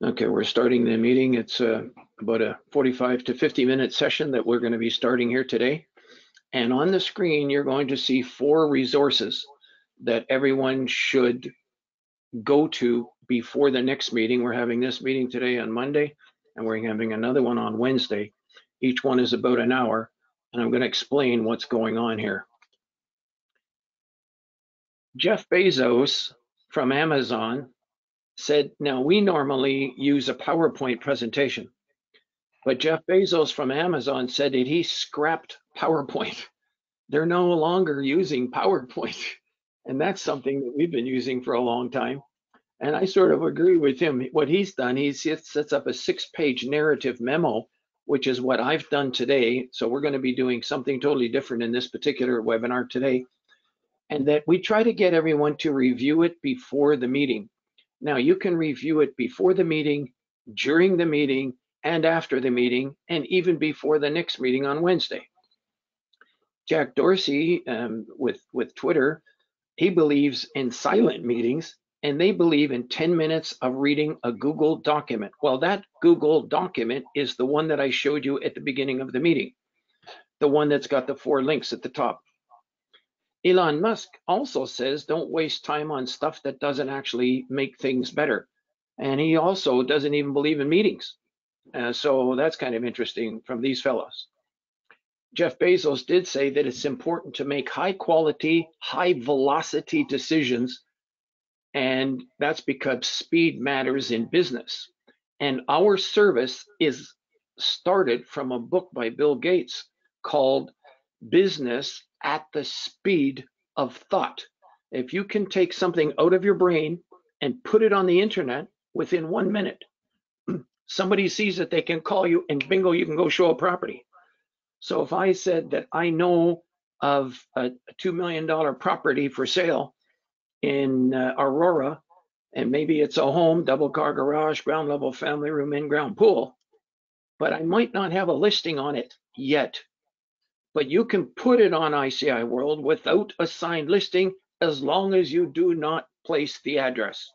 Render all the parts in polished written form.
Okay, we're starting the meeting. It's about a 45 to 50-minute session that we're going to be starting here today. And on the screen, you're going to see 4 resources that everyone should go to before the next meeting. We're having this meeting today on Monday, and we're having another one on Wednesday. Each one is about an hour, and I'm going to explain what's going on here. Jeff Bezos from Amazon said, now we normally use a PowerPoint presentation. But Jeff Bezos from Amazon said that he scrapped PowerPoint. They're no longer using PowerPoint. And that's something that we've been using for a long time. And I sort of agree with him. What he's done, he sets up a 6-page narrative memo, which is what I've done today. So we're going to be doing something totally different in this particular webinar today. And that we try to get everyone to review it before the meeting. Now, you can review it before the meeting, during the meeting, and after the meeting, and even before the next meeting on Wednesday. Jack Dorsey, with Twitter, he believes in silent meetings, and they believe in 10 minutes of reading a Google document. Well, that Google document is the one that I showed you at the beginning of the meeting, the one that's got the 4 links at the top. Elon Musk also says don't waste time on stuff that doesn't actually make things better. And he also doesn't even believe in meetings. So that's kind of interesting from these fellows. Jeff Bezos did say that it's important to make high quality, high velocity decisions. And that's because speed matters in business. And our service is started from a book by Bill Gates called Business at the Speed of Thought. If you can take something out of your brain and put it on the internet within 1 minute, somebody sees it, they can call you, and bingo, you can go show a property. So if I said that I know of a $2 million property for sale in Aurora, and maybe it's a home, double car garage, ground level family room, in-ground pool, but I might not have a listing on it yet. But you can put it on ICI World without a signed listing as long as you do not place the address.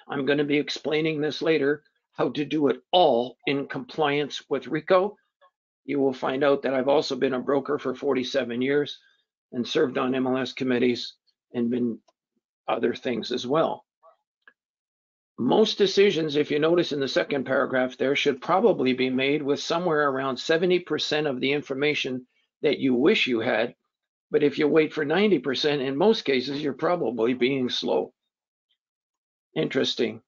I'm going to be explaining this later, how to do it all in compliance with RICO. You will find out that I've also been a broker for 47 years and served on MLS committees and been other things as well. Most decisions, if you notice in the second paragraph there, should probably be made with somewhere around 70% of the information that you wish you had. But if you wait for 90%, in most cases, you're probably being slow. Interesting.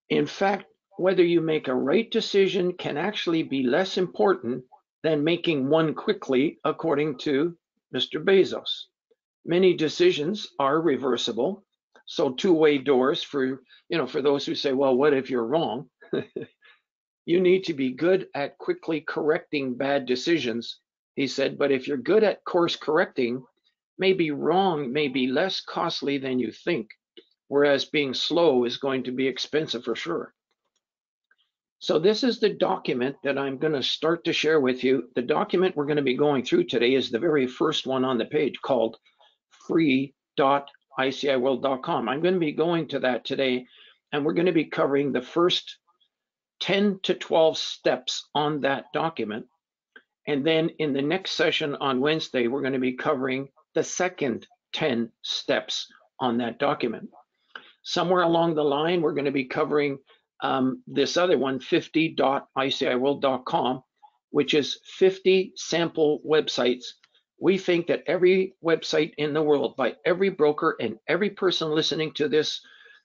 In fact, whether you make a right decision can actually be less important than making one quickly, according to Mr. Bezos. Many decisions are reversible. So two-way doors for those who say, well, what if you're wrong? You need to be good at quickly correcting bad decisions, he said, but if you're good at course correcting, maybe wrong may be less costly than you think, whereas being slow is going to be expensive for sure. So this is the document that I'm going to start to share with you. The document we're going to be going through today is the very first one on the page called free.ICIWorld.com. I'm going to be going to that today, and we're going to be covering the first 10 to 12 steps on that document. And then in the next session on Wednesday, we're going to be covering the second 10 steps on that document. Somewhere along the line, we're going to be covering this other one, 50.ICIWorld.com, which is 50 sample websites. We think that every website in the world by every broker and every person listening to this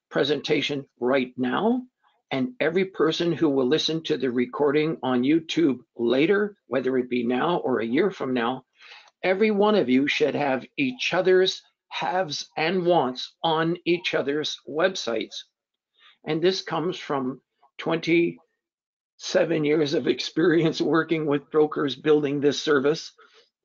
presentation right now, and every person who will listen to the recording on YouTube later, whether it be now or a year from now, every one of you should have each other's haves and wants on each other's websites. And this comes from 27 years of experience working with brokers building this service.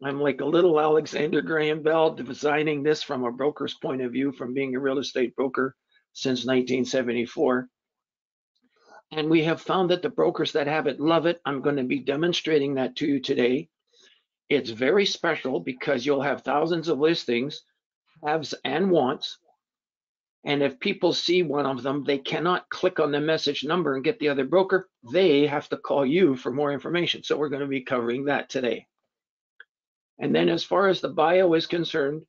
I'm like a little Alexander Graham Bell, designing this from a broker's point of view, from being a real estate broker since 1974. And we have found that the brokers that have it love it. I'm going to be demonstrating that to you today. It's very special because you'll have thousands of listings, haves and wants, And if people see one of them, they cannot click on the message number and get the other broker. They have to call you for more information. So we're going to be covering that today. And then as far as the bio is concerned,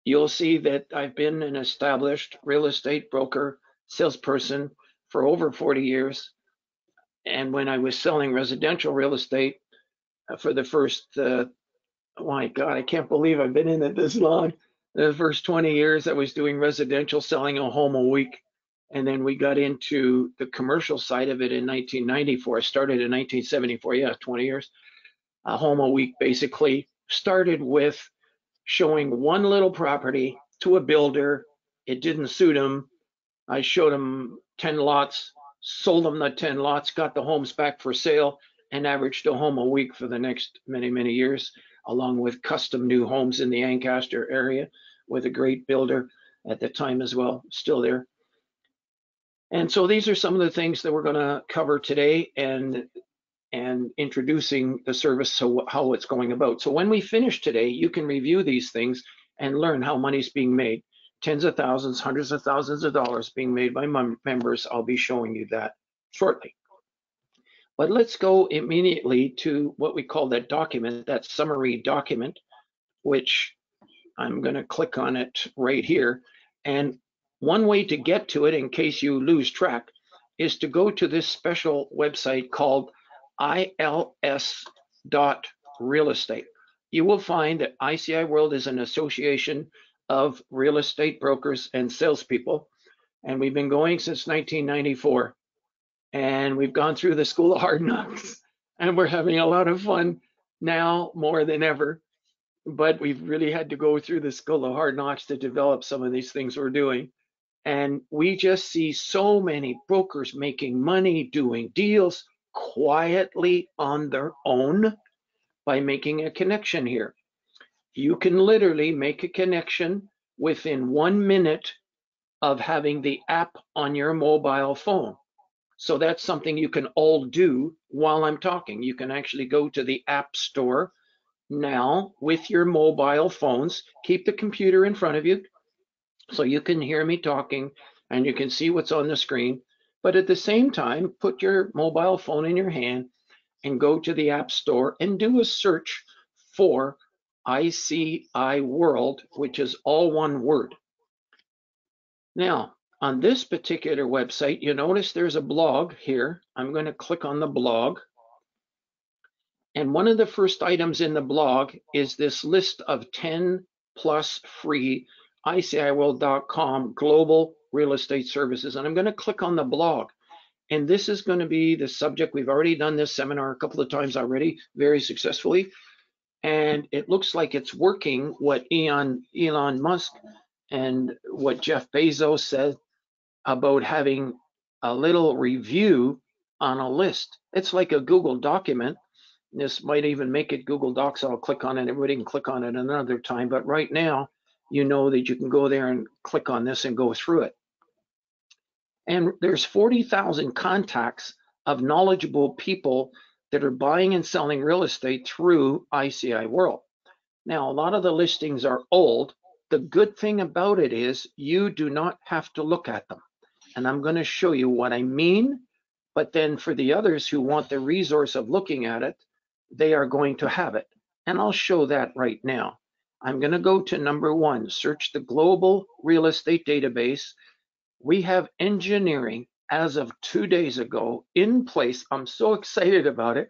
you'll see that I've been an established real estate broker, salesperson for over 40 years. And when I was selling residential real estate for the first, oh my God, I can't believe I've been in it this long. The first 20 years I was doing residential, selling a home a week. And then we got into the commercial side of it in 1994. I started in 1974, yeah, 20 years. A home a week basically started with showing one little property to a builder. It didn't suit him. I showed him 10 lots, sold him the 10 lots, got the homes back for sale, and averaged a home a week for the next many, many years, along with custom new homes in the Ancaster area with a great builder at the time as well, still there. And so these are some of the things that we're going to cover today and introducing the service, so how it's going about. So when we finish today, you can review these things and learn how money's being made. Tens of thousands, hundreds of thousands of dollars being made by members. I'll be showing you that shortly. But let's go immediately to what we call that document, that summary document, which I'm going to click on it right here. And one way to get to it, in case you lose track, is to go to this special website called ILS.realestate. You will find that ICI World is an association of real estate brokers and salespeople, and we've been going since 1994. And we've gone through the school of hard knocks, and we're having a lot of fun now more than ever. But we've really had to go through the school of hard knocks to develop some of these things we're doing. And we just see so many brokers making money, doing deals quietly on their own by making a connection here. You can literally make a connection within 1 minute of having the app on your mobile phone. So that's something you can all do while I'm talking. You can actually go to the App Store now with your mobile phones. Keep the computer in front of you so you can hear me talking and you can see what's on the screen. But at the same time, put your mobile phone in your hand and go to the App Store and do a search for ICI World, which is all one word. Now, on this particular website, you notice there's a blog here. I'm going to click on the blog. And one of the first items in the blog is this list of 10 plus free ICIWorld.com global real estate services. And I'm going to click on the blog. And this is going to be the subject. We've already done this seminar a couple of times already, very successfully. And it looks like it's working what Elon Musk and what Jeff Bezos said about having a little review on a list. It's like a Google document. This might even make it Google Docs. I'll click on it. Everybody can click on it another time. But right now, you know that you can go there and click on this and go through it. And there's 40,000 contacts of knowledgeable people that are buying and selling real estate through ICI World. Now, a lot of the listings are old. The good thing about it is you do not have to look at them. And I'm going to show you what I mean. But then for the others who want the resource of looking at it, they are going to have it. And I'll show that right now. I'm going to go to number 1, search the global real estate database. We have engineering as of 2 days ago in place. I'm so excited about it,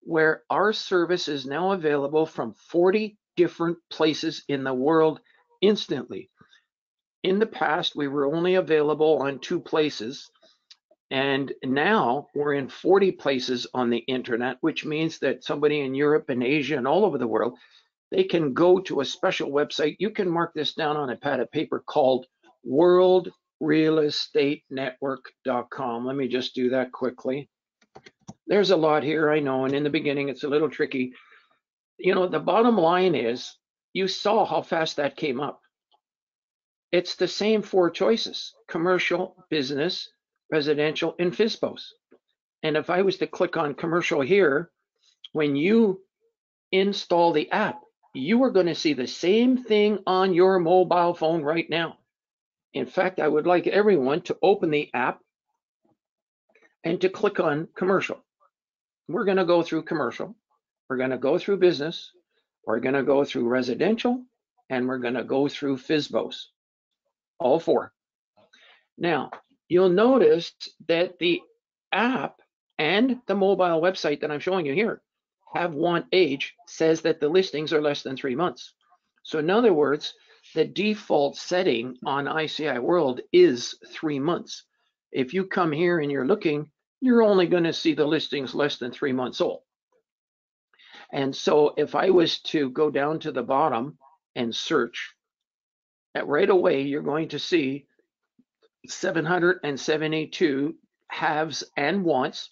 where our service is now available from 40 different places in the world instantly. In the past, we were only available on 2 places, and now we're in 40 places on the internet, which means that somebody in Europe and Asia and all over the world, they can go to a special website. You can mark this down on a pad of paper called worldrealestatenetwork.com. Let me just do that quickly. There's a lot here, I know, and in the beginning it's a little tricky. You know, the bottom line is, you saw how fast that came up. It's the same 4 choices: commercial, business, residential, and FSBOs. And if I was to click on commercial here, when you install the app, you are going to see the same thing on your mobile phone right now. In fact, I would like everyone to open the app and to click on commercial. We're going to go through commercial. We're going to go through business. We're going to go through residential, and we're going to go through FSBOs, all four. Now, you'll notice that the app and the mobile website that I'm showing you here have want age, says that the listings are less than 3 months. So in other words, the default setting on ICI World is 3 months. If you come here and you're looking, you're only going to see the listings less than 3 months old. And so if I was to go down to the bottom and search, right away, you're going to see 772 haves and wants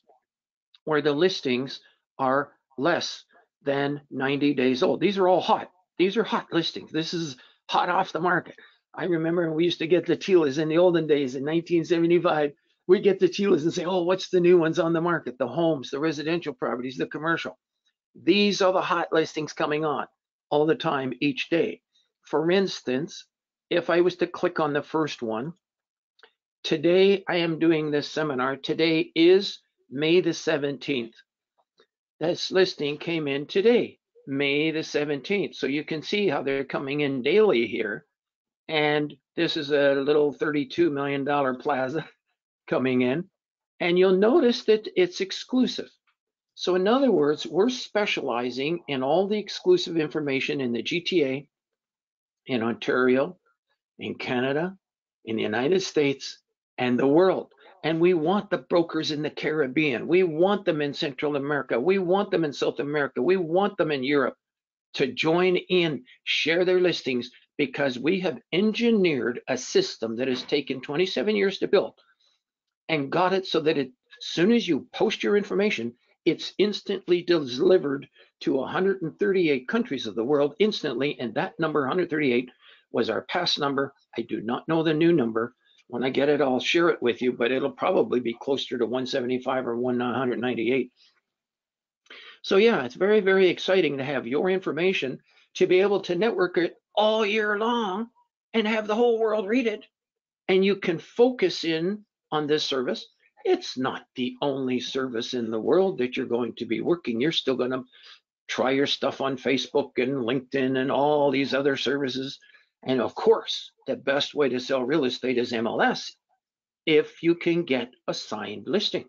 where the listings are less than 90 days old. These are all hot. These are hot listings. This is hot off the market. I remember we used to get the TILAs in the olden days in 1975. We'd get the TILAs and say, oh, what's the new ones on the market? The homes, the residential properties, the commercial. These are the hot listings coming on all the time, each day. For instance, if I was to click on the first one, today I am doing this seminar. Today is May the 17th. This listing came in today, May the 17th. So you can see how they're coming in daily here. And this is a little $32 million plaza coming in. And you'll notice that it's exclusive. So in other words, we're specializing in all the exclusive information in the GTA, in Ontario, in Canada, in the United States, and the world. And we want the brokers in the Caribbean. We want them in Central America. We want them in South America. We want them in Europe to join in, share their listings, because we have engineered a system that has taken 27 years to build and got it so that as soon as you post your information, it's instantly delivered to 138 countries of the world instantly. And that number, 138, was our past number. I do not know the new number. When I get it, I'll share it with you, but it'll probably be closer to 175 or 198. So yeah, it's very, very exciting to have your information, to be able to network it all year long and have the whole world read it. And you can focus in on this service. It's not the only service in the world that you're going to be working. You're still going to try your stuff on Facebook and LinkedIn and all these other services. And of course, the best way to sell real estate is MLS, if you can get a signed listing.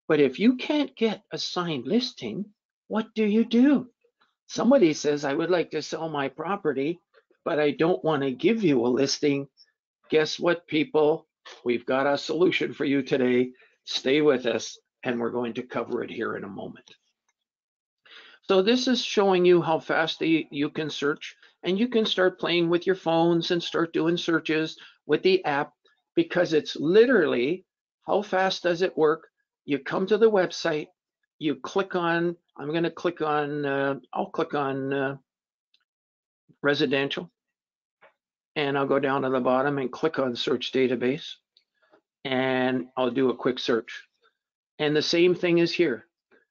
But if you can't get a signed listing, what do? Somebody says, I would like to sell my property, but I don't want to give you a listing. Guess what, people? We've got a solution for you today. Stay with us, and we're going to cover it here in a moment. So this is showing you how fast you can search, and you can start playing with your phones and start doing searches with the app, because it's literally, how fast does it work? You come to the website, you click on, I'm going to click on, I'll click on residential, and I'll go down to the bottom and click on search database, and I'll do a quick search. And the same thing is here.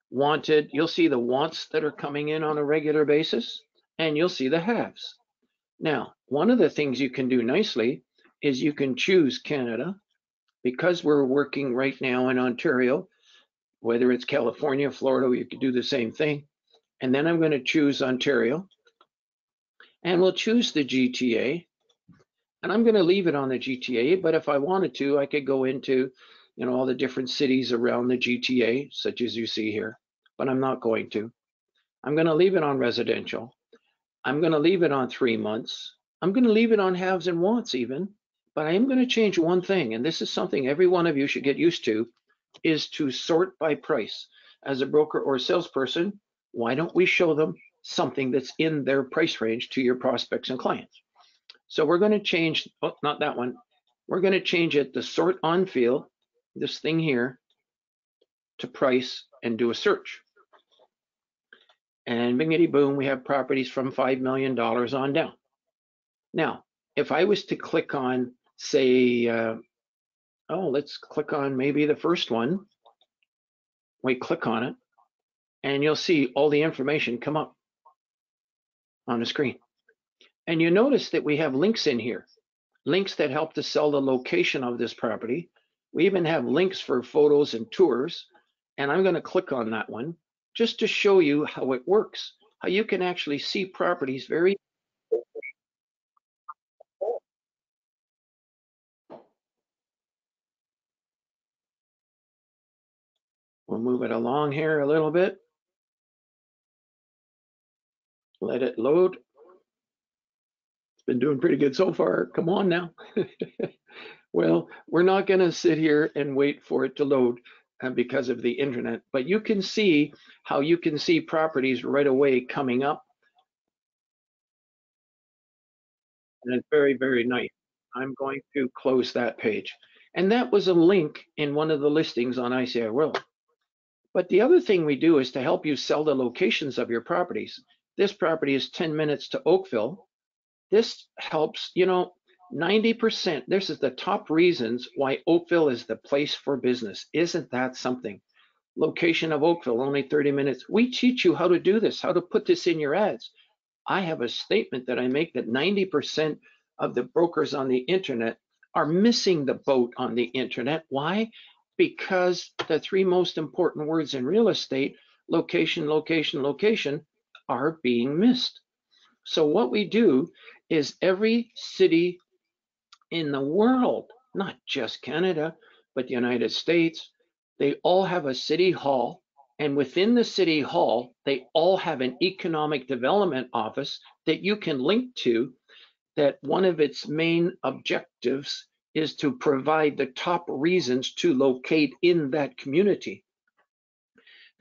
Wanted, you'll see the wants that are coming in on a regular basis, and you'll see the haves. Now, one of the things you can do nicely is you can choose Canada, because we're working right now in Ontario, whether it's California, Florida, you could do the same thing. And then I'm going to choose Ontario, and we'll choose the GTA. And I'm going to leave it on the GTA, but if I wanted to, I could go into, all the different cities around the GTA, such as you see here, but I'm not going to. I'm going to leave it on residential. I'm going to leave it on 3 months. I'm going to leave it on haves and wants even, but I am going to change one thing, and this is something every one of you should get used to, is to sort by price. As a broker or salesperson, why don't we show them something that's in their price range to your prospects and clients? So we're going to change, oh, not that one. We're going to change it to sort on field, this thing here, to price, and do a search. And bingity boom, we have properties from $5 million on down. Now, if I was to click on, say, let's click on maybe the first one. We click on it, and you'll see all the information come up on the screen. And you notice that we have links in here. links that help to sell the location of this property. We even have links for photos and tours. And I'm going to click on that one just to show you how it works, how you can actually see properties very. We'll move it along here a little bit. Let it load. It's been doing pretty good so far. Come on now. Well, we're not going to sit here and wait for it to load because of the internet, but you can see how you can see properties right away coming up. And it's very, very nice. I'm going to close that page. And that was a link in one of the listings on ICI World. But the other thing we do is to help you sell the locations of your properties. This property is 10 minutes to Oakville. This helps, 90%. This is the top reasons why Oakville is the place for business. Isn't that something? Location of Oakville, only 30 minutes. We teach you how to do this, how to put this in your ads. I have a statement that I make that 90% of the brokers on the internet are missing the boat on the internet. Why? Because the three most important words in real estate, location, location, location, are being missed. So what we do is every city in the world, not just Canada, but the United States, they all have a city hall. And within the city hall, they all have an economic development office that you can link to, that one of its main objectives is to provide the top reasons to locate in that community.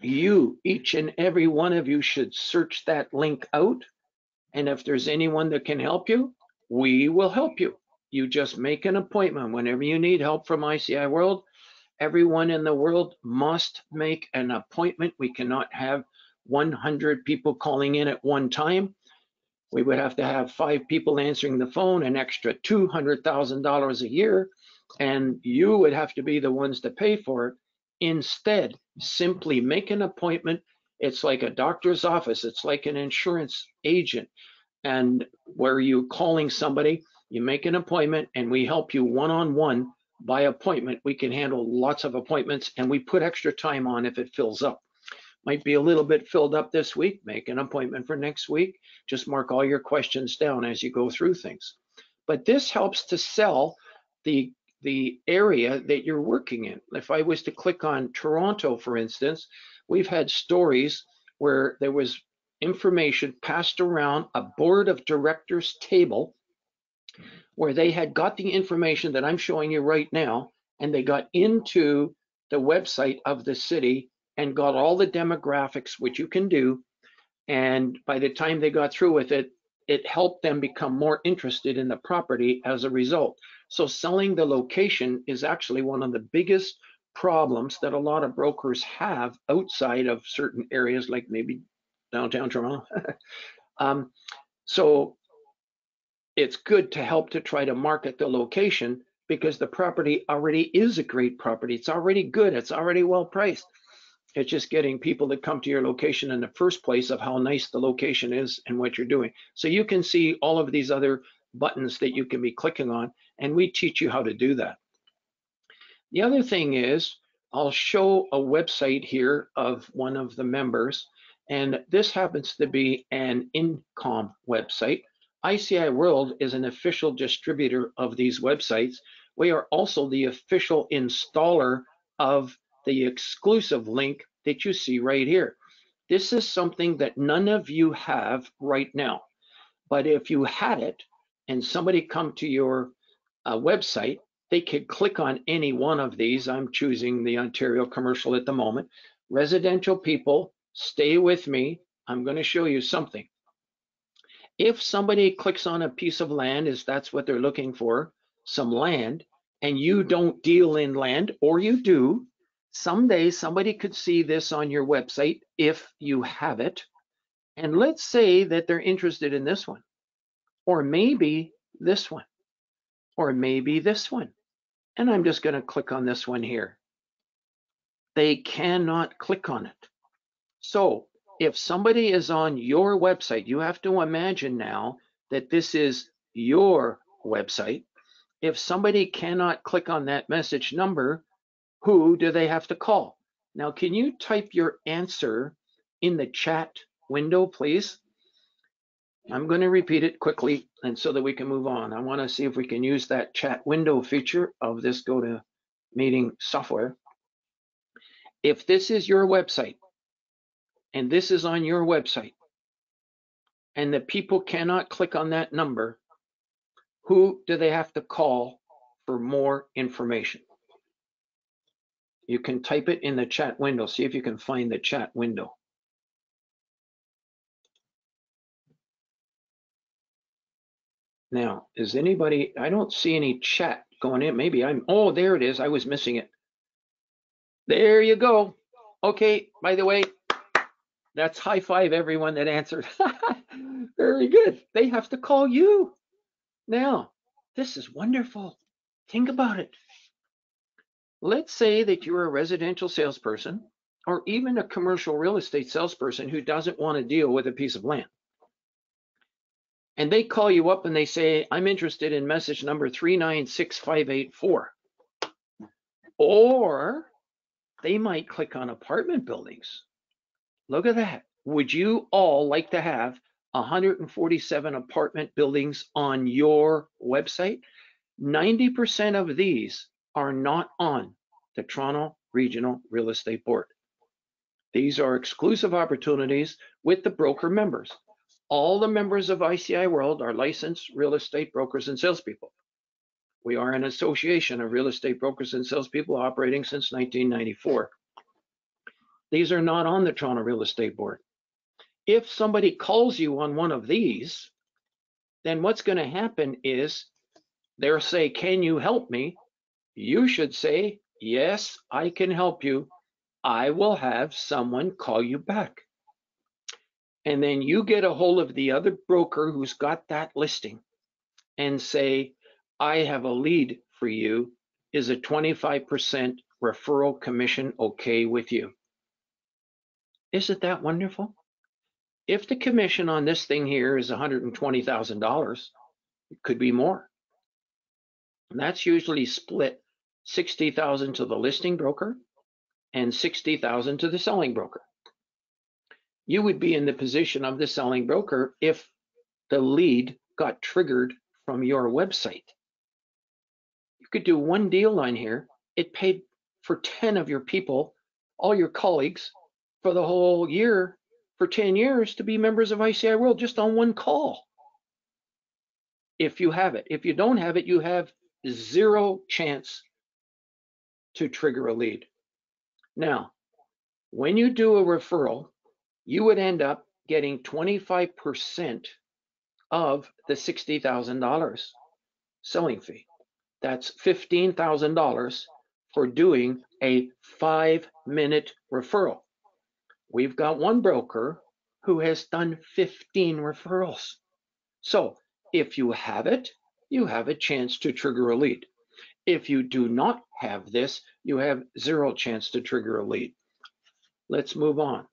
You, each and every one of you, should search that link out. And if there's anyone that can help you, we will help you. You just make an appointment whenever you need help from ICI World. Everyone in the world must make an appointment. We cannot have 100 people calling in at one time. We would have to have 5 people answering the phone, an extra $200,000 a year, and you would have to be the ones to pay for it. Instead, simply make an appointment. It's like a doctor's office. It's like an insurance agent. And where you're calling somebody, you make an appointment and we help you one-on-one by appointment. We can handle lots of appointments and we put extra time on if it fills up. Might be a little bit filled up this week, make an appointment for next week. Just mark all your questions down as you go through things. But this helps to sell the area that you're working in. If I was to click on Toronto, for instance, we've had stories where there was information passed around a board of directors table where they had got the information that I'm showing you right now, and they got into the website of the city and got all the demographics, which you can do. And by the time they got through with it, it helped them become more interested in the property as a result. So selling the location is actually one of the biggest problems that a lot of brokers have outside of certain areas, like maybe downtown Toronto. So it's good to help to try to market the location because the property already is a great property. It's already good. It's already well priced. It's just getting people to come to your location in the first place of how nice the location is and what you're doing. So you can see all of these other buttons that you can be clicking on, and we teach you how to do that. The other thing is, I'll show a website here of one of the members, and this happens to be an income website. ICI World is an official distributor of these websites. We are also the official installer of the exclusive link that you see right here. This is something that none of you have right now. But if you had it and somebody come to your website, they could click on any one of these. I'm choosing the Ontario commercial at the moment. Residential people, stay with me. I'm going to show you something. If somebody clicks on a piece of land, is that's what they're looking for, some land, and you don't deal in land, or you do, someday somebody could see this on your website if you have it. And let's say that they're interested in this one, or maybe this one, or maybe this one. And I'm just going to click on this one here. They cannot click on it. So if somebody is on your website, you have to imagine now that this is your website. If somebody cannot click on that message number, who do they have to call? Now, can you type your answer in the chat window, please? I'm going to repeat it quickly and so that we can move on. I want to see if we can use that chat window feature of this GoToMeeting software. If this is your website and this is on your website and the people cannot click on that number, who do they have to call for more information? You can type it in the chat window. See if you can find the chat window. Now, is anybody, I don't see any chat going in. Maybe oh, there it is. I was missing it. There you go. Okay, by the way, that's high five everyone that answered. Very good. They have to call you. Now, this is wonderful. Think about it. Let's say that you're a residential salesperson or even a commercial real estate salesperson who doesn't want to deal with a piece of land. And they call you up and they say, I'm interested in message number 396584. Or they might click on apartment buildings. Look at that. Would you all like to have 147 apartment buildings on your website? 90% of these are not on the Toronto Regional Real Estate Board. These are exclusive opportunities with the broker members. All the members of ICI World are licensed real estate brokers and salespeople. We are an association of real estate brokers and salespeople operating since 1994. These are not on the Toronto Real Estate Board. If somebody calls you on one of these, then what's going to happen is they'll say, can you help me? You should say, yes, I can help you. I will have someone call you back. And then you get a hold of the other broker who's got that listing and say, I have a lead for you. Is a 25% referral commission okay with you? Isn't that wonderful? If the commission on this thing here is $120,000, it could be more. And that's usually split 60,000 to the listing broker and 60,000 to the selling broker. You would be in the position of the selling broker if the lead got triggered from your website. You could do one deal on here. It paid for 10 of your people, all your colleagues, for the whole year, for 10 years to be members of ICI World just on one call. If you have it. If you don't have it, you have zero chance to trigger a lead. Now, when you do a referral, you would end up getting 25% of the $60,000 selling fee. That's $15,000 for doing a 5-minute referral. We've got one broker who has done 15 referrals. So if you have it, you have a chance to trigger a lead. If you do not have this, you have zero chance to trigger a lead. Let's move on.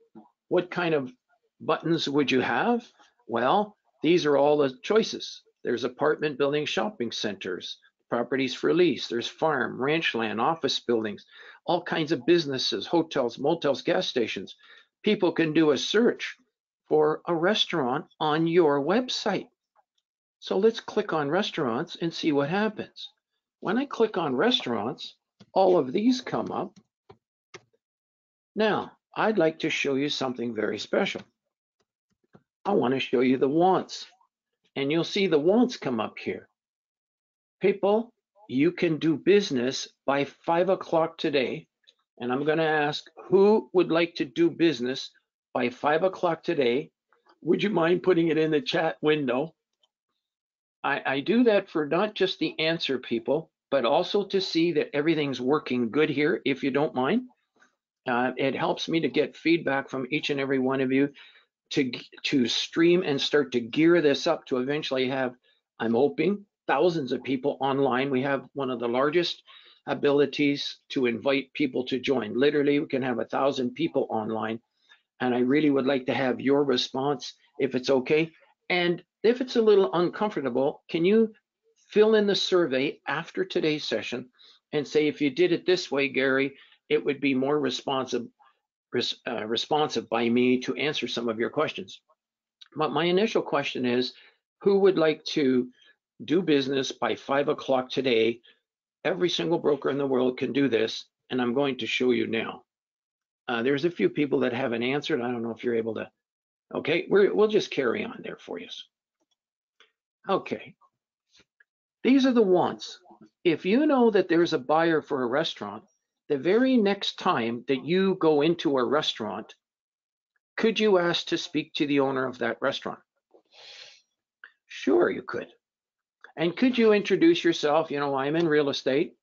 What kind of buttons would you have? Well, these are all the choices. There's apartment building, shopping centers, properties for lease. There's farm, ranch land, office buildings, all kinds of businesses, hotels, motels, gas stations. People can do a search for a restaurant on your website. So let's click on restaurants and see what happens. When I click on restaurants, all of these come up. Now, I'd like to show you something very special. I want to show you the wants, and you'll see the wants come up here. People, you can do business by 5 o'clock today, and I'm going to ask who would like to do business by 5 o'clock today. Would you mind putting it in the chat window? I do that for not just the answer people, but also to see that everything's working good here, if you don't mind. It helps me to get feedback from each and every one of you to stream and start to gear this up to eventually have, I'm hoping, thousands of people online. We have one of the largest abilities to invite people to join. Literally, we can have 1,000 people online. And I really would like to have your response if it's okay. And if it's a little uncomfortable, can you fill in the survey after today's session and say, if you did it this way, Gary, it would be more responsive by me to answer some of your questions. But my initial question is, who would like to do business by 5 o'clock today? Every single broker in the world can do this, and I'm going to show you now. There's a few people that haven't answered. I don't know if you're able to. Okay, we'll just carry on there for you. Okay, these are the ones. If you know that there's a buyer for a restaurant, the very next time that you go into a restaurant, could you ask to speak to the owner of that restaurant? Sure, you could. And could you introduce yourself? You know, I'm in real estate,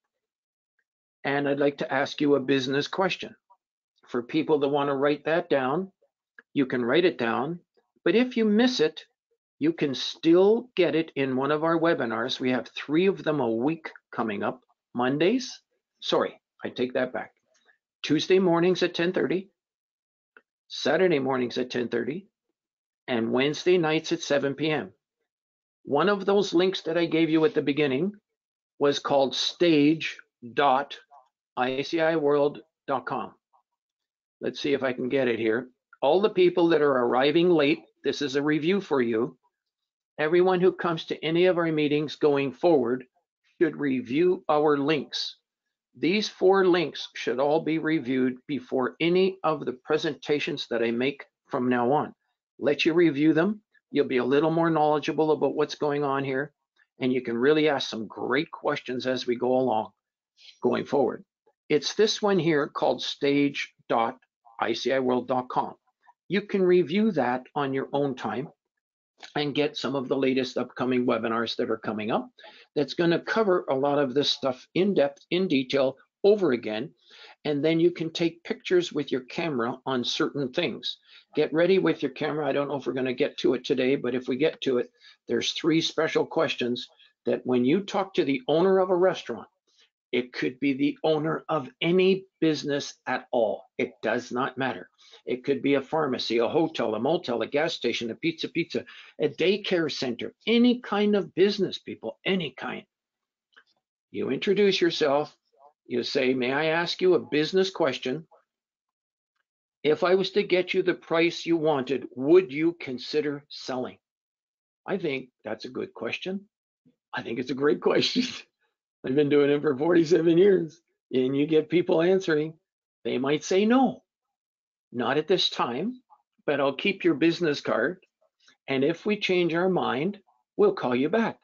and I'd like to ask you a business question. For people that want to write that down, you can write it down. But if you miss it, you can still get it in one of our webinars. We have 3 of them a week coming up. Mondays, sorry, I take that back. Tuesday mornings at 10:30, Saturday mornings at 10:30, and Wednesday nights at 7 p.m. One of those links that I gave you at the beginning was called stage.ICIWorld.com. Let's see if I can get it here. All the people that are arriving late, this is a review for you. Everyone who comes to any of our meetings going forward should review our links. These 4 links should all be reviewed before any of the presentations that I make from now on. Let you review them. You'll be a little more knowledgeable about what's going on here, and you can really ask some great questions as we go along going forward. It's this one here called stage.ICIWorld.com. You can review that on your own time and get some of the latest upcoming webinars that are coming up. That's going to cover a lot of this stuff in depth, in detail, over again. And then you can take pictures with your camera on certain things. Get ready with your camera. I don't know if we're going to get to it today, but if we get to it, there's 3 special questions that when you talk to the owner of a restaurant, it could be the owner of any business at all. It does not matter. It could be a pharmacy, a hotel, a motel, a gas station, a pizza, a daycare center, any kind of business, people, any kind. You introduce yourself. You say, may I ask you a business question? If I was to get you the price you wanted, would you consider selling? I think that's a good question. I think it's a great question. I've been doing it for 47 years, and you get people answering. They might say no, not at this time, but I'll keep your business card. And if we change our mind, we'll call you back.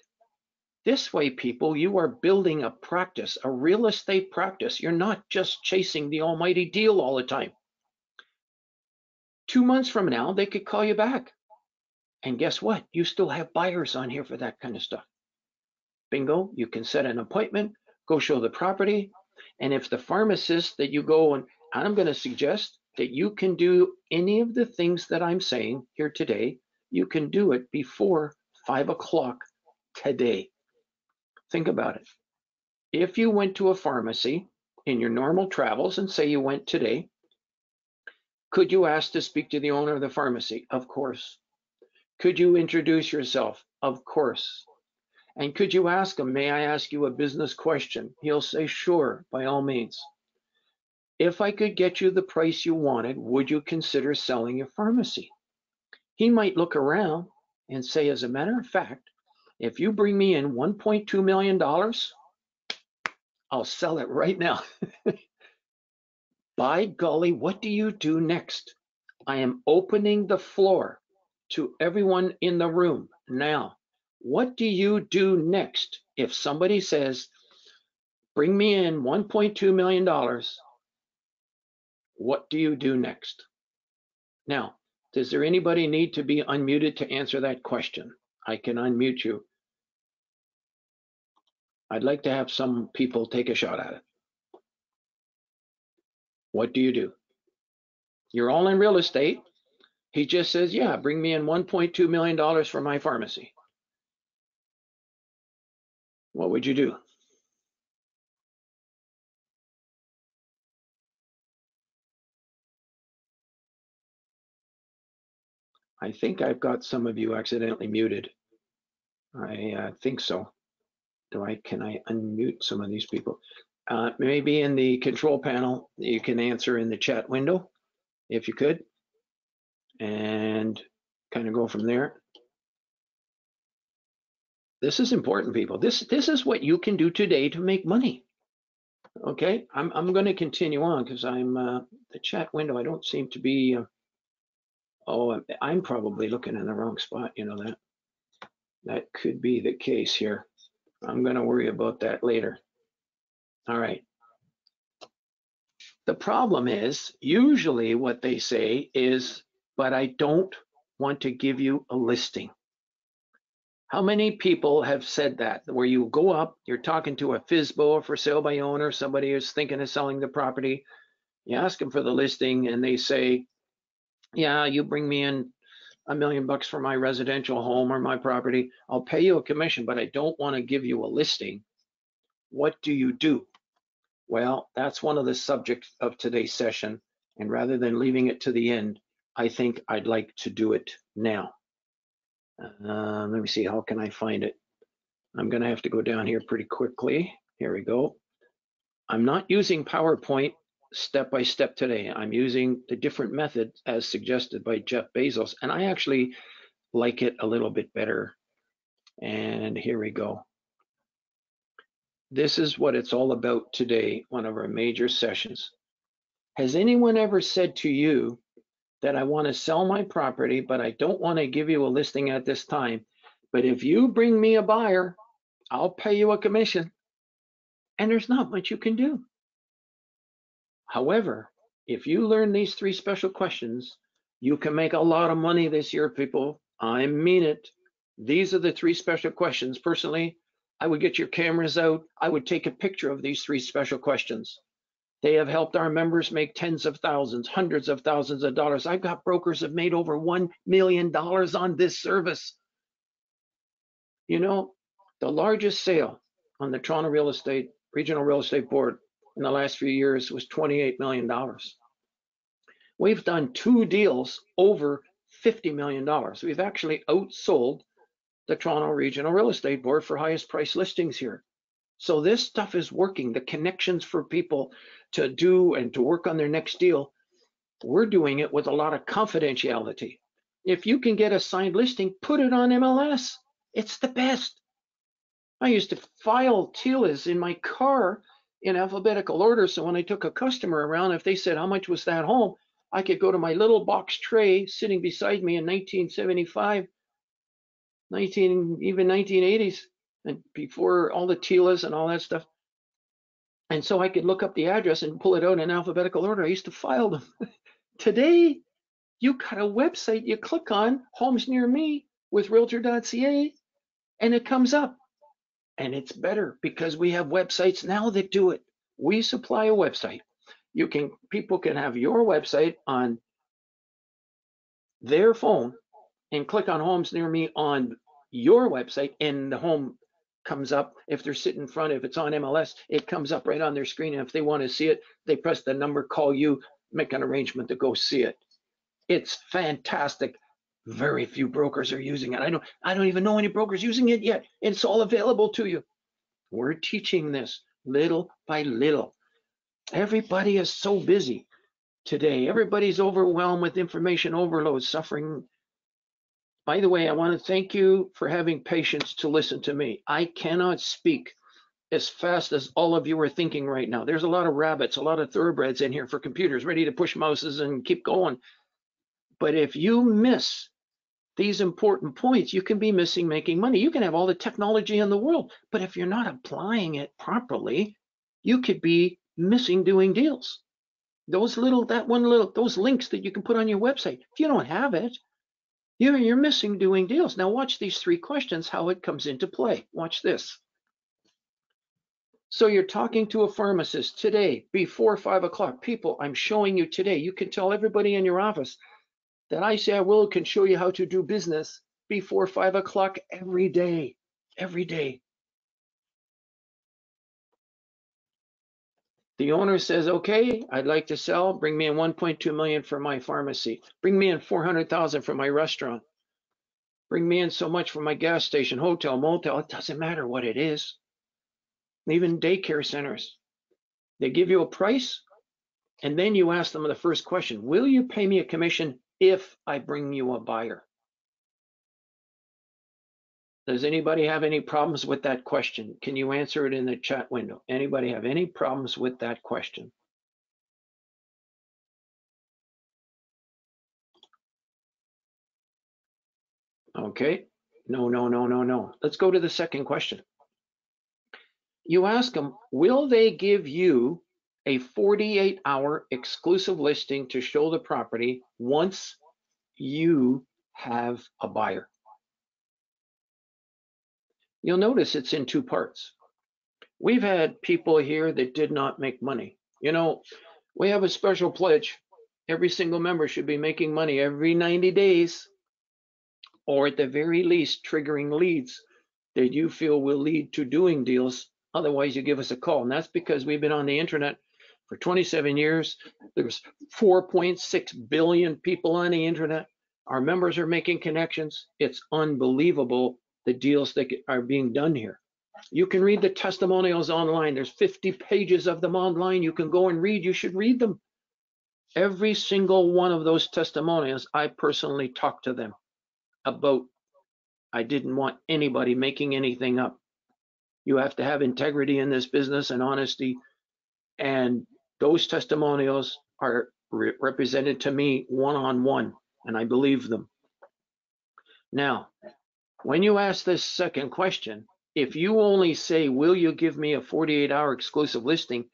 This way, people, you are building a practice, a real estate practice. You're not just chasing the almighty deal all the time. 2 months from now, they could call you back. And guess what? You still have buyers on here for that kind of stuff. Bingo, you can set an appointment, go show the property. And if the pharmacist that you go and I'm going to suggest that you can do any of the things that I'm saying here today, you can do it before 5 o'clock today. Think about it. If you went to a pharmacy in your normal travels and say you went today, could you ask to speak to the owner of the pharmacy? Of course. Could you introduce yourself? Of course. And could you ask him, may I ask you a business question? He'll say, sure, by all means. If I could get you the price you wanted, would you consider selling your pharmacy? He might look around and say, as a matter of fact, if you bring me in $1.2 million, I'll sell it right now. By golly, what do you do next? I am opening the floor to everyone in the room now. What do you do next if somebody says, bring me in $1.2 million? What do you do next? Now, does there anybody need to be unmuted to answer that question? I can unmute you. I'd like to have some people take a shot at it. What do you do? You're all in real estate. He just says, yeah, bring me in $1.2 million for my pharmacy. What would you do? I think I've got some of you accidentally muted. I think so. can I unmute some of these people? Maybe in the control panel, you can answer in the chat window, if you could, and kind of go from there. This is important, people. This is what you can do today to make money. Okay, I'm going to continue on because I'm the chat window. I don't seem to be. Oh, I'm probably looking in the wrong spot. You know that could be the case here. I'm going to worry about that later. All right. The problem is usually what they say is, but I don't want to give you a listing. How many people have said that, where you go up, you're talking to a FSBO, a for sale by owner, somebody who's thinking of selling the property, you ask them for the listing and they say, yeah, you bring me in $1 million for my residential home or my property, I'll pay you a commission, but I don't want to give you a listing. What do you do? Well, that's one of the subjects of today's session. And rather than leaving it to the end, I think I'd like to do it now. Let me see, how can I find it? I'm going to have to go down here pretty quickly. Here we go. I'm not using PowerPoint step by step today. I'm using the different method as suggested by Jeff Bezos, and I actually like it a little bit better. And here we go. This is what it's all about today, one of our major sessions. Has anyone ever said to you that I want to sell my property, but I don't want to give you a listing at this time, but if you bring me a buyer, I'll pay you a commission, and there's not much you can do. However, if you learn these 3 special questions, you can make a lot of money this year, people. I mean it. These are the 3 special questions. Personally, I would get your cameras out. I would take a picture of these 3 special questions. They have helped our members make tens of thousands, hundreds of thousands of dollars. I've got brokers that have made over $1 million on this service. You know, the largest sale on the Toronto Regional Real Estate Board in the last few years was $28 million. We've done 2 deals over $50 million. We've actually outsold the Toronto Regional Real Estate Board for highest price listings here. So this stuff is working. The connections for people to do and to work on their next deal, we're doing it with a lot of confidentiality. If you can get a signed listing, put it on MLS. It's the best. I used to file TILAs in my car in alphabetical order, so when I took a customer around, if they said, how much was that home? I could go to my little box tray sitting beside me in 1975, even 1980s, and before all the TILAs and all that stuff. And so I could look up the address and pull it out in alphabetical order. I used to file them. Today, you got a website, you click on Homes Near Me with Realtor.ca, and it comes up. And it's better because we have websites now that do it. We supply a website. People can have your website on their phone and click on Homes Near Me on your website, and the home comes up. If they're sitting in front, if it's on MLS, it comes up right on their screen. And if they want to see it, they press the number, call you, make an arrangement to go see it. It's fantastic. Very few brokers are using it. I don't even know any brokers using it yet. It's all available to you. We're teaching this little by little. Everybody is so busy today. Everybody's overwhelmed with information overload, suffering. By the way, I want to thank you for having patience to listen to me. I cannot speak as fast as all of you are thinking right now. There's a lot of rabbits, a lot of thoroughbreds in here for computers ready to push mouses and keep going. But if you miss these important points, you can be missing making money. You can have all the technology in the world, but if you're not applying it properly, you could be missing doing deals. Those links that you can put on your website, if you don't have it, you're missing doing deals. Now watch these 3 questions, how it comes into play. Watch this. So you're talking to a pharmacist today before 5 o'clock. People, I'm showing you today. You can tell everybody in your office that ICI World can show you how to do business before 5 o'clock every day. Every day. The owner says, okay, I'd like to sell. Bring me in 1.2 million for my pharmacy. Bring me in 400,000 for my restaurant. Bring me in so much for my gas station, hotel, motel. It doesn't matter what it is. even daycare centers. They give you a price, and then you ask them the first question, will you pay me a commission if I bring you a buyer? Does anybody have any problems with that question? Can you answer it in the chat window? Anybody have any problems with that question? Okay. No, no, no, no, no. Let's go to the second question. You ask them, will they give you a 48-hour exclusive listing to show the property once you have a buyer? You'll notice it's in two parts. We've had people here that did not make money. You know, we have a special pledge. Every single member should be making money every 90 days, or at the very least, triggering leads that you feel will lead to doing deals. Otherwise, you give us a call. And that's because we've been on the internet for 27 years. There's 4.6 billion people on the internet. Our members are making connections. It's unbelievable the deals that are being done here. You can read the testimonials online. There's 50 pages of them online. You can go and read. You should read them. Every single one of those testimonials, I personally talked to them about. I didn't want anybody making anything up. You have to have integrity in this business and honesty. And those testimonials are represented to me one-on-one, and I believe them. Now, when you ask this second question, if you only say, will you give me a 48-hour exclusive listing?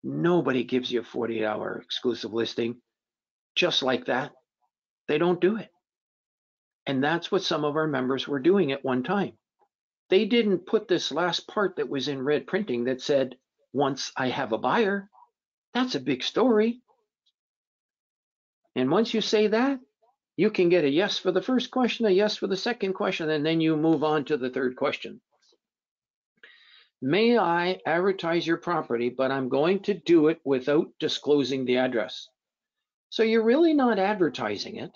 Nobody gives you a 48-hour exclusive listing just like that. They don't do it. And that's what some of our members were doing at one time. They didn't put this last part that was in red printing that said, once I have a buyer. That's a big story. And once you say that, you can get a yes for the first question, a yes for the second question, and then you move on to the third question. May I advertise your property, but I'm going to do it without disclosing the address. So you're really not advertising it.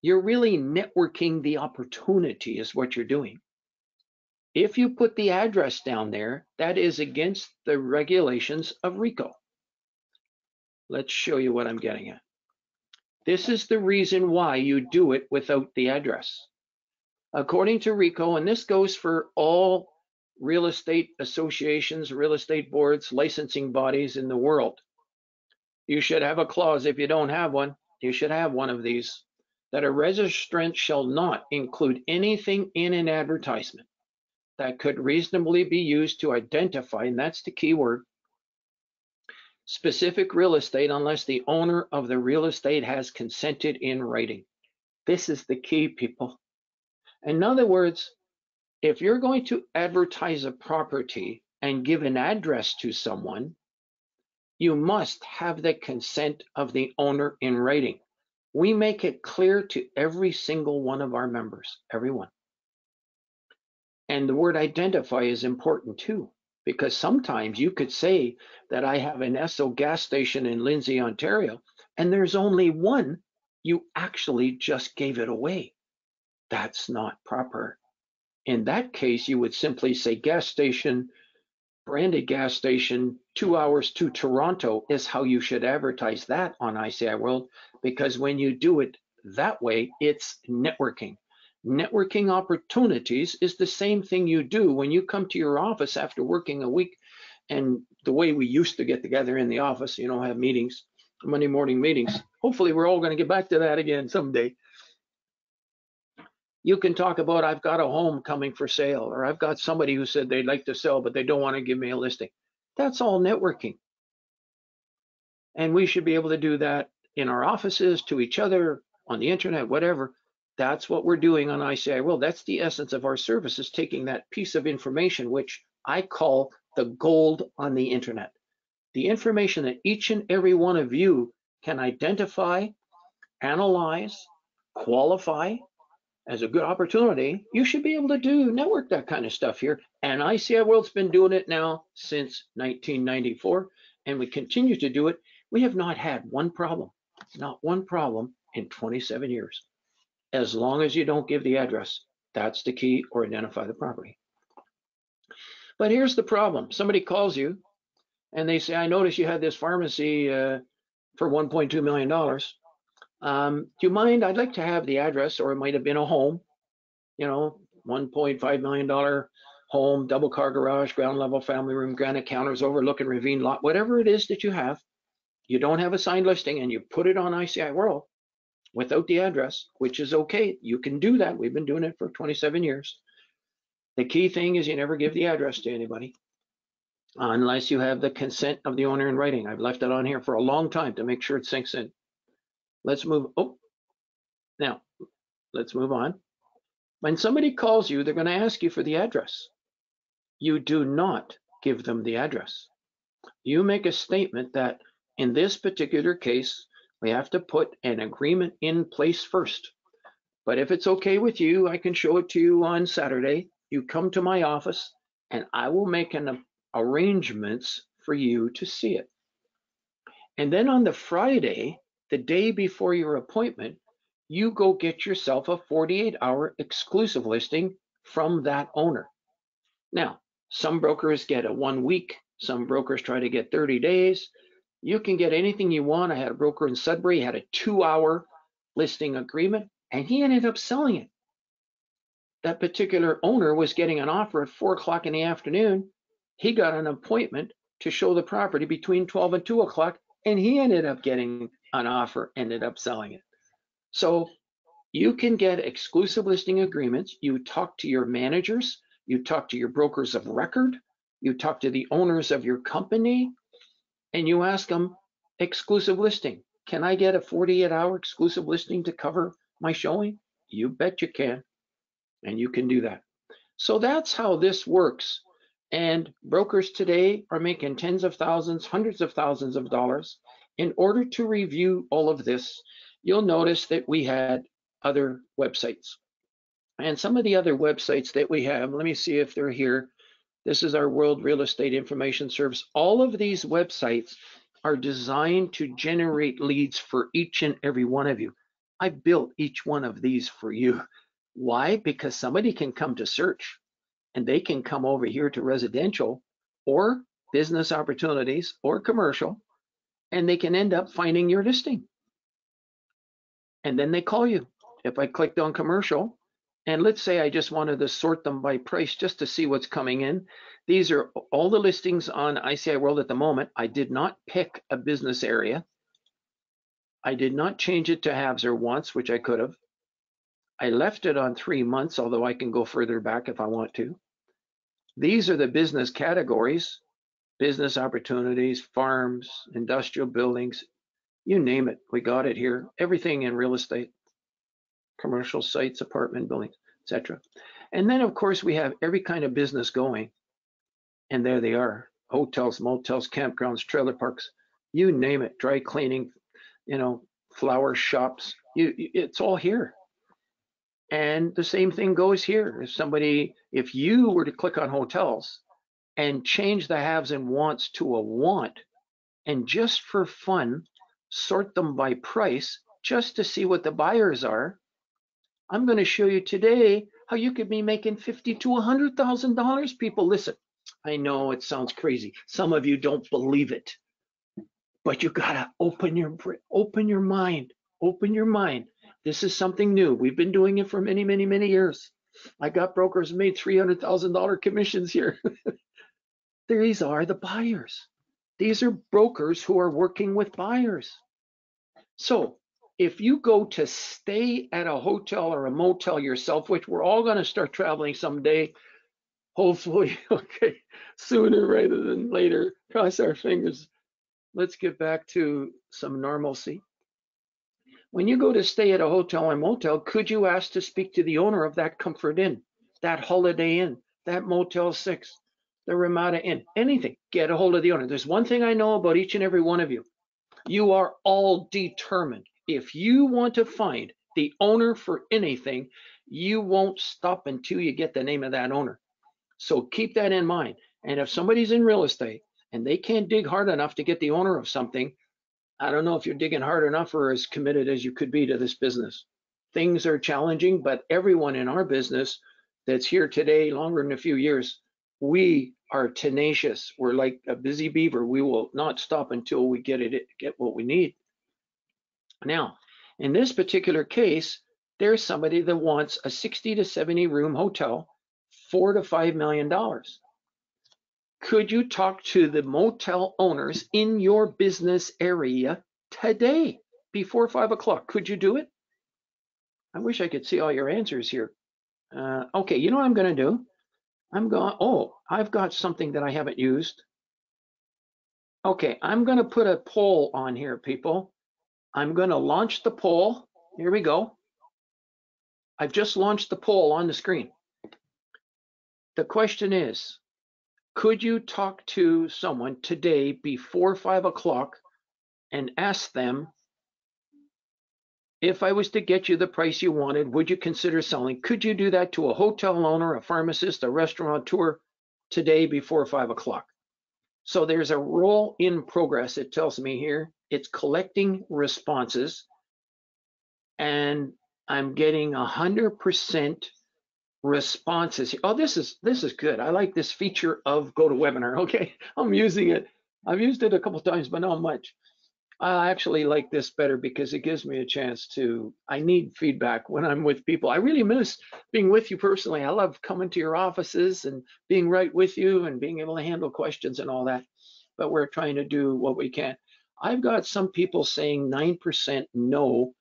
You're really networking the opportunity is what you're doing. If you put the address down there, that is against the regulations of RICO. Let's show you what I'm getting at. This is the reason why you do it without the address. According to RICO, and this goes for all real estate associations, real estate boards, licensing bodies in the world, you should have a clause. If you don't have one, you should have one of these, that a registrant shall not include anything in an advertisement that could reasonably be used to identify, and that's the key word, specific real estate unless the owner of the real estate has consented in writing. This is the key, people. In other words, if you're going to advertise a property and give an address to someone, you must have the consent of the owner in writing. We make it clear to every single one of our members, everyone. And the word identify is important too, because sometimes you could say that I have an Esso gas station in Lindsay, Ontario, and there's only one. You actually just gave it away. That's not proper. In that case, you would simply say gas station, branded gas station, 2 hours to Toronto is how you should advertise that on ICI World, because when you do it that way, it's networking. Networking opportunities is the same thing you do when you come to your office after working a week. And the way we used to get together in the office, you know, have meetings, Monday morning meetings. Hopefully we're all going to get back to that again someday. You can talk about, I've got a home coming for sale, or I've got somebody who said they'd like to sell, but they don't want to give me a listing. That's all networking. And we should be able to do that in our offices, to each other, on the internet, whatever. That's what we're doing on ICI World. That's the essence of our service, is taking that piece of information, which I call the gold on the internet. The information that each and every one of you can identify, analyze, qualify as a good opportunity. You should be able to do network that kind of stuff here. And ICI World's been doing it now since 1994, and we continue to do it. We have not had one problem, not one problem in 27 years. As long as you don't give the address, that's the key, or identify the property. But here's the problem. Somebody calls you and they say, I noticed you had this pharmacy for $1.2 million. Do you mind? I'd like to have the address, or it might have been a home, $1.5 million home, double car garage, ground level family room, granite counters overlooking ravine lot, whatever it is that you have. You don't have a signed listing and you put it on ICI World without the address, which is okay. You can do that. We've been doing it for 27 years. The key thing is you never give the address to anybody unless you have the consent of the owner in writing. I've left it on here for a long time to make sure it sinks in. Let's move. Oh, now let's move on. When somebody calls you, they're going to ask you for the address. You do not give them the address. You make a statement that in this particular case, we have to put an agreement in place first. But if it's okay with you, I can show it to you on Saturday. You come to my office and I will make an arrangements for you to see it. And then on the Friday, the day before your appointment, you go get yourself a 48-hour exclusive listing from that owner. Now, some brokers get a 1 week, some brokers try to get 30 days. You can get anything you want. I had a broker in Sudbury, had a 2-hour listing agreement, and he ended up selling it. That particular owner was getting an offer at 4 o'clock in the afternoon. He got an appointment to show the property between 12 and 2 o'clock, and he ended up getting an offer, ended up selling it. So you can get exclusive listing agreements. You talk to your managers, you talk to your brokers of record, you talk to the owners of your company, and you ask them, exclusive listing. Can I get a 48-hour exclusive listing to cover my showing? You bet you can, and you can do that. So that's how this works. And brokers today are making tens of thousands, hundreds of thousands of dollars. In order to review all of this, you'll notice that we had other websites. And some of the other websites that we have, let me see if they're here. This is our World Real Estate Information Service. All of these websites are designed to generate leads for each and every one of you. I built each one of these for you. Why? Because somebody can come to search and they can come over here to residential or business opportunities or commercial, and they can end up finding your listing. And then they call you. If I clicked on commercial, and let's say I just wanted to sort them by price just to see what's coming in. These are all the listings on ICI World at the moment. I did not pick a business area. I did not change it to haves or wants, which I could have. I left it on 3 months, although I can go further back if I want to. These are the business categories: business opportunities, farms, industrial buildings, you name it. We got it here. Everything in real estate, commercial sites, apartment buildings, etc. And then, of course, we have every kind of business going. And there they are: hotels, motels, campgrounds, trailer parks, you name it, dry cleaning, flower shops. It's all here. And the same thing goes here. If you were to click on hotels and change the haves and wants to a want, and just for fun, sort them by price just to see what the buyers are, I'm going to show you today how you could be making $50,000 to $100,000. People, listen, I know it sounds crazy. Some of you don't believe it, but you got to open your mind, open your mind. This is something new. We've been doing it for many, many, many years. I got brokers who made $300,000 commissions here. These are the buyers. These are brokers who are working with buyers. So if you go to stay at a hotel or a motel yourself, which we're all going to start traveling someday, hopefully, okay, sooner rather than later, cross our fingers. Let's get back to some normalcy. When you go to stay at a hotel or motel, could you ask to speak to the owner of that Comfort Inn, that Holiday Inn, that Motel 6, the Ramada Inn, anything? Get a hold of the owner. There's one thing I know about each and every one of you. You are all determined. If you want to find the owner for anything, you won't stop until you get the name of that owner. So keep that in mind. And if somebody's in real estate and they can't dig hard enough to get the owner of something, I don't know if you're digging hard enough or as committed as you could be to this business. Things are challenging, but everyone in our business that's here today, longer than a few years, we are tenacious. We're like a busy beaver. We will not stop until we get what we need. Now, in this particular case, there's somebody that wants a 60 to 70 room hotel, $4 to $5 million. Could you talk to the motel owners in your business area today before 5 o'clock? Could you do it? I wish I could see all your answers here. Okay, you know what I'm going to do? I've got something that I haven't used. Okay, I'm going to put a poll on here, people. I'm going to launch the poll. Here we go. I've just launched the poll on the screen. The question is, could you talk to someone today before 5 o'clock and ask them, if I was to get you the price you wanted, would you consider selling? Could you do that to a hotel owner, a pharmacist, a restaurateur today before 5 o'clock? So there's a roll in progress, it tells me here. It's collecting responses, and I'm getting 100% responses. Oh, this is good. I like this feature of GoToWebinar. Okay, I'm using it. I've used it a couple times, but not much. I actually like this better because it gives me a chance I need feedback when I'm with people. I really miss being with you personally. I love coming to your offices and being right with you and being able to handle questions and all that. But we're trying to do what we can. I've got some people saying 9% no,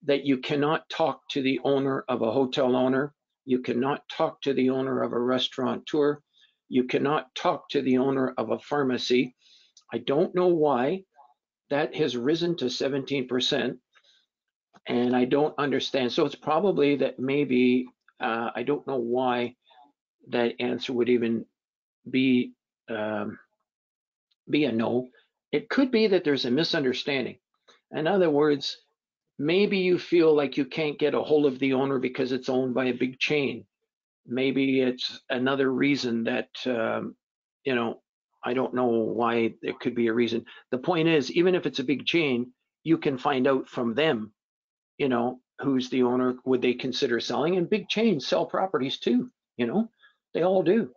that you cannot talk to the owner of a hotel owner. You cannot talk to the owner of a restaurateur. You cannot talk to the owner of a pharmacy. I don't know why. That has risen to 17%, and I don't understand. So it's probably that maybe, I don't know why that answer would even be a no. It could be that there's a misunderstanding. In other words, maybe you feel like you can't get a hold of the owner because it's owned by a big chain. Maybe it's another reason that, I don't know why there could be a reason. The point is, even if it's a big chain, you can find out from them, who's the owner, would they consider selling? And big chains sell properties too, they all do.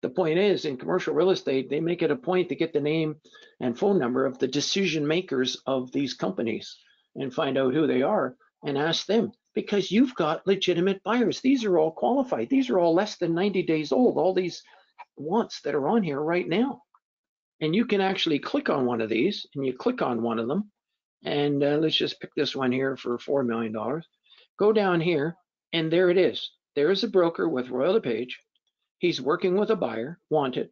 The point is, in commercial real estate, they make it a point to get the name and phone number of the decision makers of these companies and find out who they are and ask them, because you've got legitimate buyers. These are all qualified. These are all less than 90 days old, all these wants that are on here right now. And you can actually click on one of these, and you click on one of them, and let's just pick this one here for $4 million. Go down here, and there it is. There's a broker with Royal LePage. He's working with a buyer, wanted.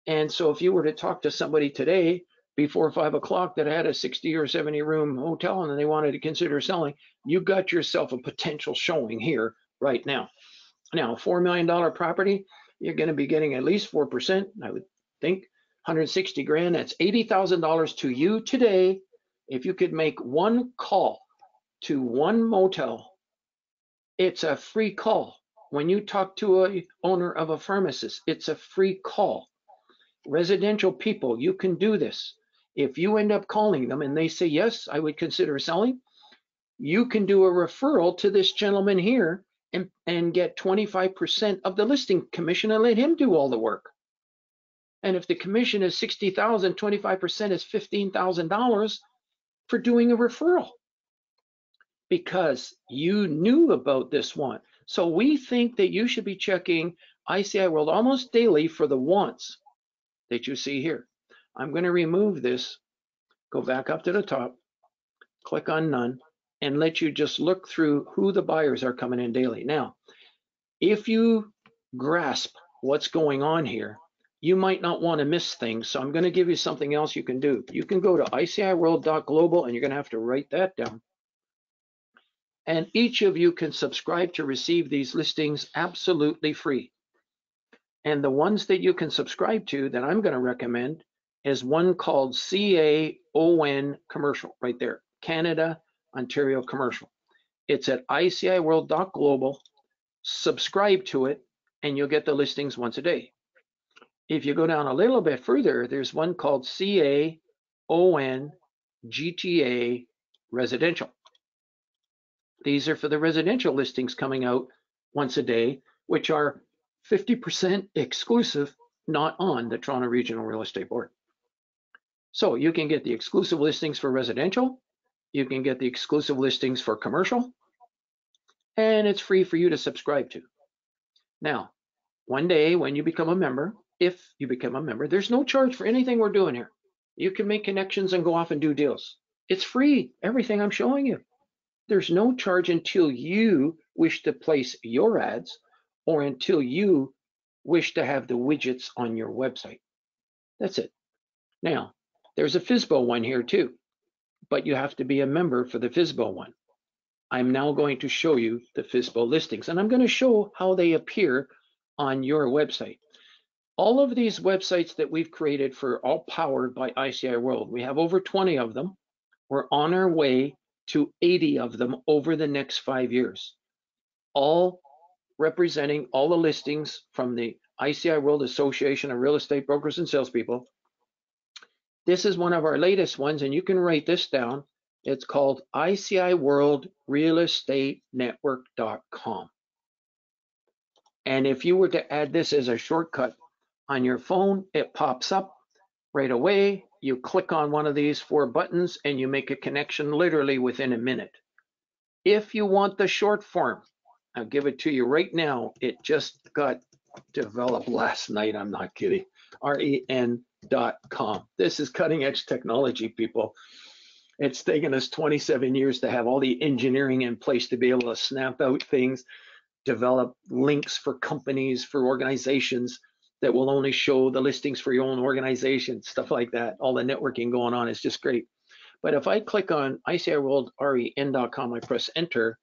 And so if you were to talk to somebody today before 5 o'clock that had a 60 or 70 room hotel and they wanted to consider selling, you got yourself a potential showing here right now. Now, $4 million property, you're going to be getting at least 4%, I would think. 160 grand, that's $80,000 to you today. If you could make one call to one motel, it's a free call. When you talk to a owner of a pharmacist, it's a free call. Residential people, you can do this. If you end up calling them and they say, yes, I would consider selling, you can do a referral to this gentleman here and get 25% of the listing commission and let him do all the work. And if the commission is $60,000, 25% is $15,000 for doing a referral because you knew about this one. So we think that you should be checking ICI World almost daily for the wants that you see here. I'm going to remove this, go back up to the top, click on none, and let you just look through who the buyers are coming in daily. Now, if you grasp what's going on here, you might not want to miss things. So I'm going to give you something else you can do. You can go to ICIWorld.global, and you're going to have to write that down. And each of you can subscribe to receive these listings absolutely free. And the ones that you can subscribe to that I'm going to recommend is one called CAON Commercial, right there, Canada, Ontario Commercial. It's at ICIWorld.global. Subscribe to it, and you'll get the listings once a day. If you go down a little bit further, there's one called CAON GTA Residential. These are for the residential listings coming out once a day, which are 50% exclusive not on the Toronto Regional Real Estate Board. So you can get the exclusive listings for residential, you can get the exclusive listings for commercial, and it's free for you to subscribe to. Now, one day when you become a member, if you become a member, there's no charge for anything we're doing here. You can make connections and go off and do deals. It's free, everything I'm showing you. There's no charge until you wish to place your ads or until you wish to have the widgets on your website. That's it. Now, there's a FSBO one here too, but you have to be a member for the FSBO one. I'm now going to show you the FSBO listings, and I'm going to show how they appear on your website. All of these websites that we've created for all powered by ICI World, we have over 20 of them. We're on our way to 80 of them over the next 5 years, all representing all the listings from the ICI World Association of Real Estate Brokers and Salespeople. This is one of our latest ones, and you can write this down. It's called ICI World Real Estate Network.com. And if you were to add this as a shortcut on your phone, it pops up right away. You click on one of these 4 buttons and you make a connection literally within a minute. If you want the short form, I'll give it to you right now. It just got developed last night. I'm not kidding. REN.com. This is cutting edge technology, people. It's taken us 27 years to have all the engineering in place to be able to snap out things, develop links for companies, for organizations that will only show the listings for your own organization, stuff like that. All the networking going on is just great. But if I click on ICIWorld.REN.com, I press enter,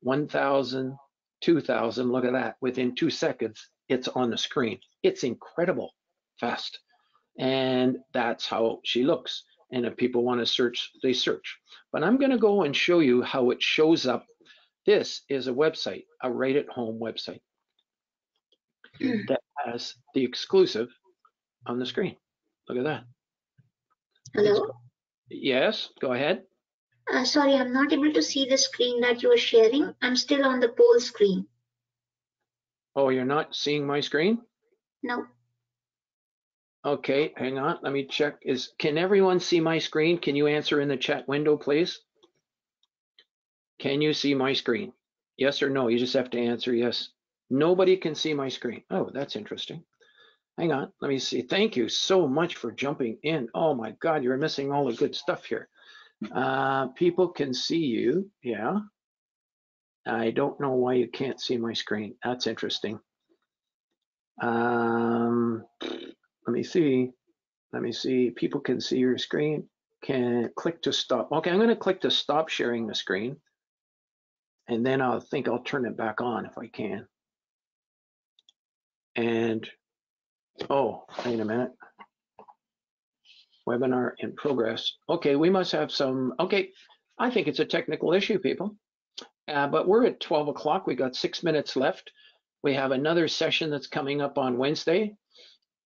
1,000, 2,000, look at that. Within 2 seconds, it's on the screen. It's incredible fast. And that's how she looks. And if people want to search, they search. But I'm going to go and show you how it shows up. This is a website, a right at home website that has the exclusive on the screen. Look at that. Hello? Yes, go ahead. Sorry, I'm not able to see the screen that you are sharing. I'm still on the poll screen. Oh, you're not seeing my screen? No. Okay, hang on. Let me check. Can everyone see my screen? Can you answer in the chat window, please? Can you see my screen? Yes or no? You just have to answer yes. Nobody can see my screen. Oh, that's interesting. Hang on, let me see. Thank you so much for jumping in. Oh my God, you're missing all the good stuff here. People can see you, yeah. I don't know why you can't see my screen. That's interesting. Let me see. Let me see. People can see your screen. Can click to stop. Okay, I'm going to click to stop sharing the screen. And then I'll turn it back on if I can. And, oh, wait a minute. Webinar in progress. Okay, we must have some, okay, I think it's a technical issue, people. But we're at 12 o'clock. We got 6 minutes left. We have another session that's coming up on Wednesday,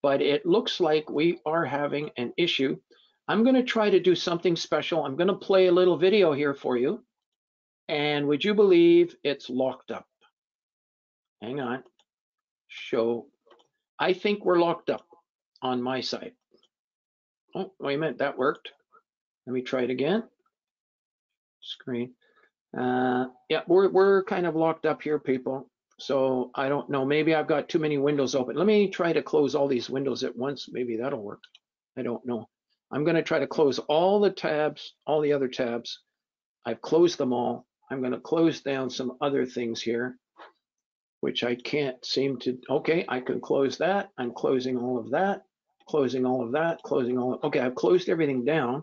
but it looks like we are having an issue. I'm going to try to do something special. I'm going to play a little video here for you. And would you believe it's locked up? Hang on. Show. I think we're locked up on my side. Oh, wait a minute. That worked. Let me try it again. Screen. Yeah, we're kind of locked up here, people. So I don't know. Maybe I've got too many windows open. Let me try to close all these windows at once. Maybe that'll work. I don't know. I'm going to try to close all the tabs, all the other tabs. I've closed them all. I'm going to close down some other things here, which I can't seem to. Okay, I can close that. I'm closing all of that, closing all of that, closing all of. Okay, I've closed everything down,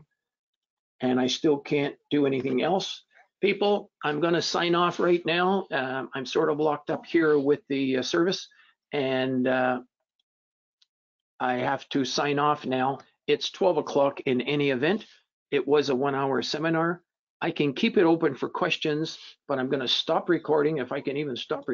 and I still can't do anything else. People, I'm going to sign off right now. I'm sort of locked up here with the service, and I have to sign off now. It's 12 o'clock in any event. It was a 1-hour seminar. I can keep it open for questions, but I'm going to stop recording if I can even stop recording.